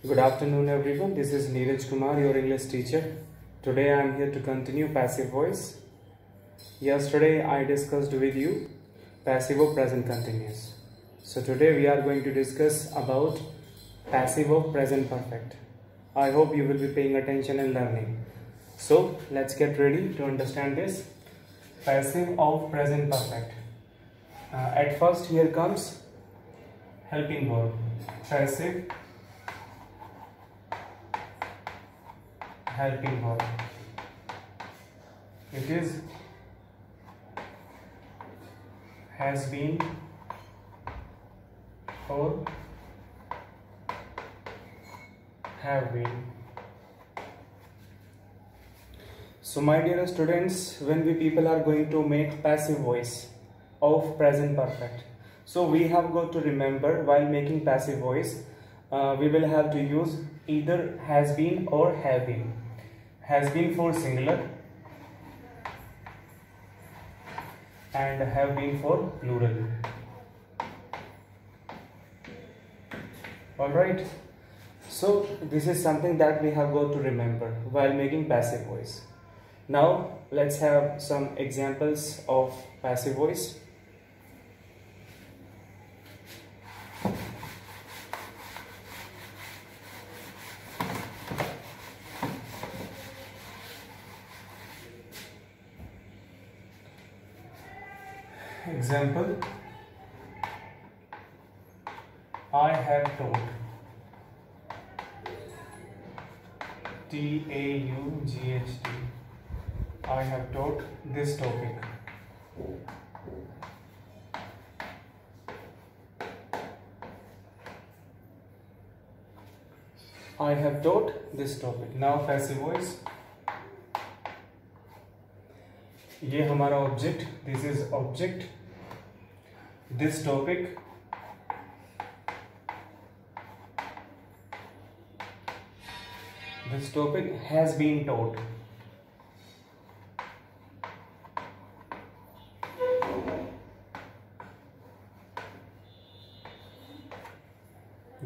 Good afternoon everyone, this is Neeraj Kumar, your English teacher. Today I am here to continue passive voice. Yesterday I discussed with you passive of present continuous. So today we are going to discuss about passive of present perfect. I hope you will be paying attention and learning. So let's get ready to understand this. Passive of present perfect. At first here comes helping verb. Passive helping verb. It is has been or have been. So my dear students, when we people are going to make passive voice of present perfect, so we have got to remember while making passive voice we will have to use either has been or have been. Has been for singular and have been for plural. Alright, so this is something that we have got to remember while making passive voice. Now let's have some examples of passive voice. Example, I have taught. T-A-U-G-H-T. I have taught this topic. I have taught this topic. Now passive voice. ये हमारा object, this is object, this topic, this topic has been taught.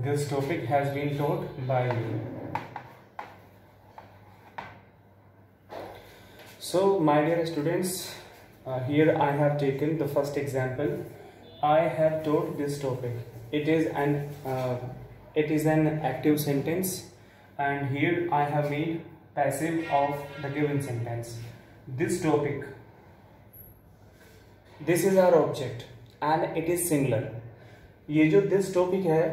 This topic has been taught by you. So my dear students, here I have taken the first example. I have taught this topic. It is an active sentence, and here I have made passive of the given sentence. This topic, this is our object and it is singular. ये जो this topic है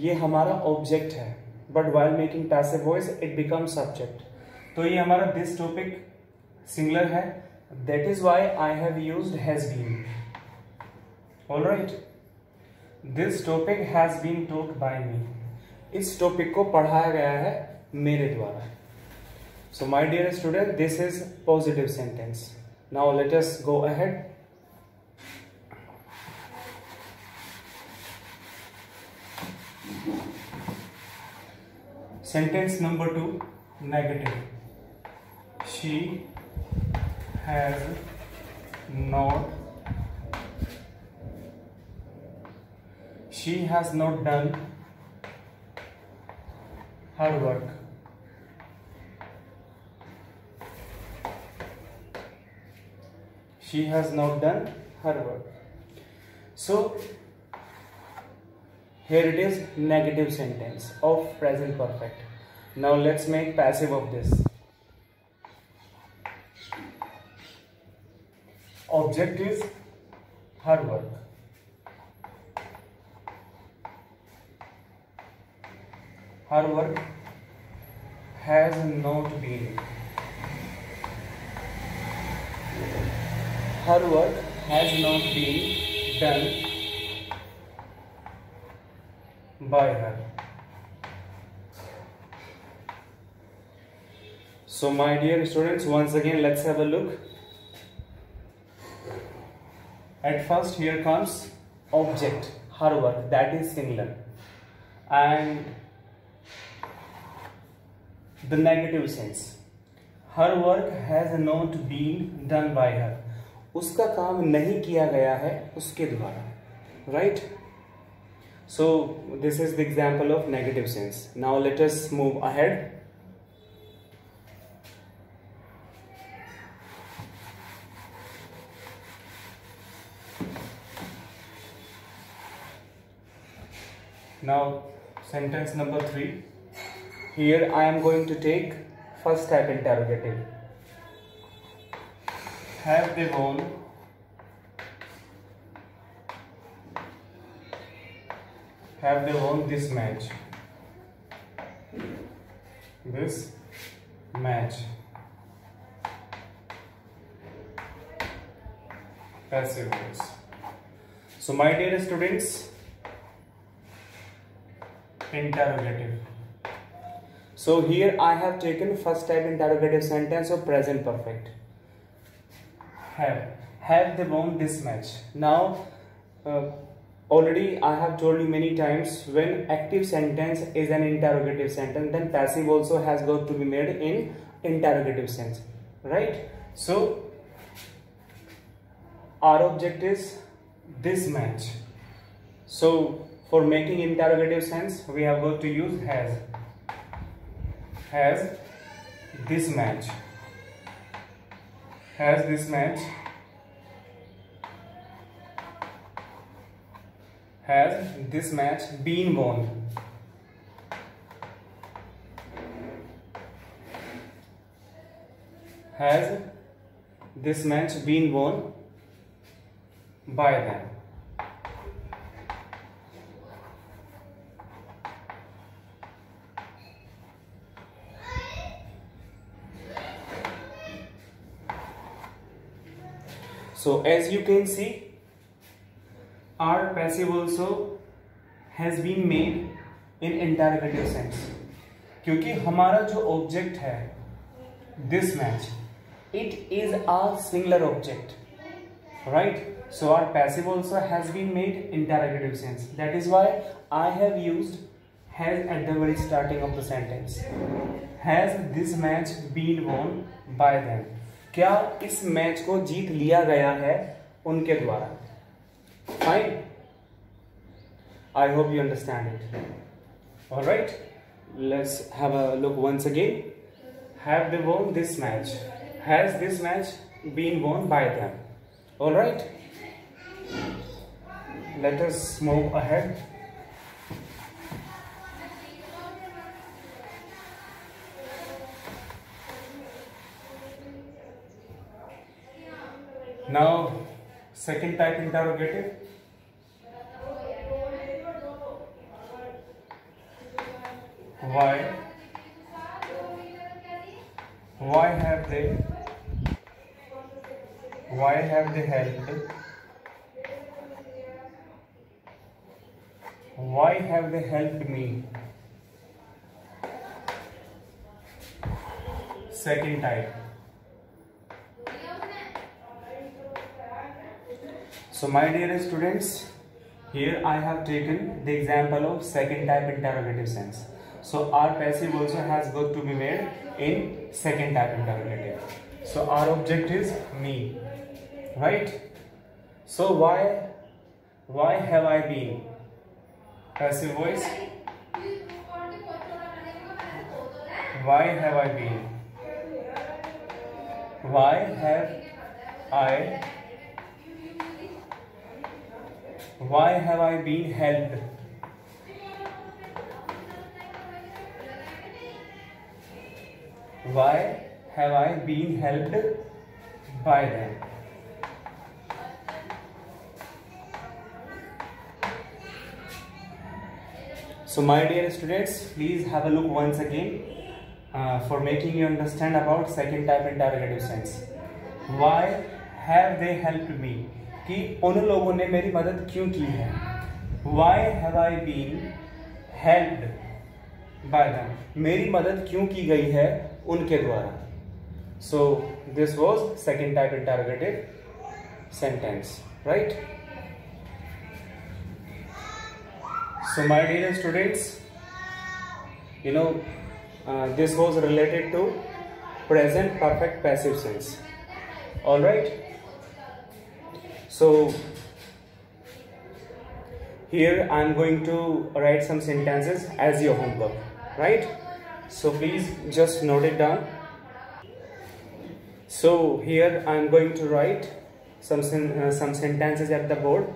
ये हमारा object है, but while making passive voice it becomes subject. तो ये हमारा this topic singular है, that is why I have used has been. Alright, this topic has been taught by me. इस टॉपिक को पढ़ाया गया है मेरे द्वारा. So my dear student, this is positive sentence. Now let us go ahead. Sentence number 2, negative. She has not done her work. She has not done her work. So here it is negative sentence of present perfect. Now let's make passive of this. Object is her work. Her work has not been. Her work has not been done by her. So my dear students, once again let's have a look. At first here comes object, her work, that is singular, and the negative sense, her work has not been done by her. उसका काम नहीं किया गया है उसके द्वारा, right? So this is the example of negative sense. Now let us move ahead. Now sentence number 3. Here I am going to take first type interrogative. Have they won this match? This match. Passive voice. So my dear students, interrogative. So here I have taken first type interrogative sentence of present perfect. Have they won this match? Now already I have told you many times, when active sentence is an interrogative sentence, then passive also has got to be made in interrogative sense, right? So our object is this match. So for making interrogative sense, we have got to use has. Has this match. Has this match. Has this match been won? Has this match been won by them? So as you can see, our passive also has been made in interrogative sense, क्योंकि हमारा जो object है this match, it is a singular object, right? So our passive also has been made interrogative sense. That is why I have used has at the very starting of the sentence. Has this match been won by them? क्या इस match को जीत लिया गया है उनके द्वारा? Fine. I hope you understand it. All right. Let's have a look once again. Have they won this match? Has this match been won by them? All right. Let us move ahead. Now, second type interrogative. Why have they helped? Why have they helped me? Second type. So my dear students, here I have taken the example of second type interrogative sense. So our passive also has got to be made in second type interrogative. So our object is me, right? So why have I been? Passive voice. Why have I been? Why have I been helped? Why have I been helped by them? So my dear students, please have a look once again for making you understand about second type interrogative sense. Why have they helped me? कि उन लोगों ने मेरी मदद क्यों की है? Why have I been helped by them? मेरी मदद क्यों की गई है उनके द्वारा? So this was second type interrogative sentence, right? So my dear students, you know, this was related to present perfect passive sense. All right. So here I'm going to write some sentences as your homework, right? So please just note it down. So here I'm going to write some sentences at the board,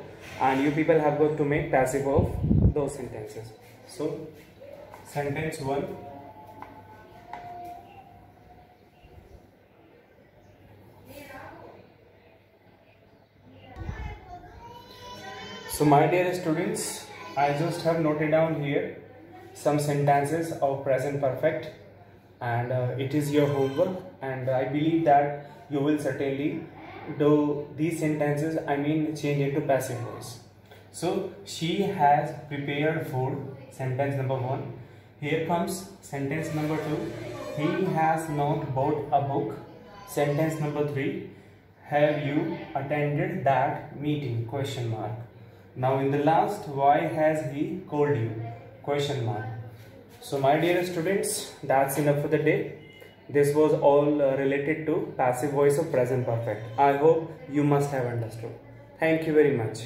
and you people have got to make passive of those sentences. So sentence 1. So my dear students, I just have noted down here some sentences of present perfect, and it is your homework, and I believe that you will certainly do these sentences, change into passive voice. So she has prepared food, sentence number 1. Here comes sentence number 2. He has not bought a book, sentence number 3. Have you attended that meeting, question mark. Now in the last, why has he called you, question mark. So my dear students, that's enough for the day. This was all related to passive voice of present perfect. I hope you must have understood. Thank you very much.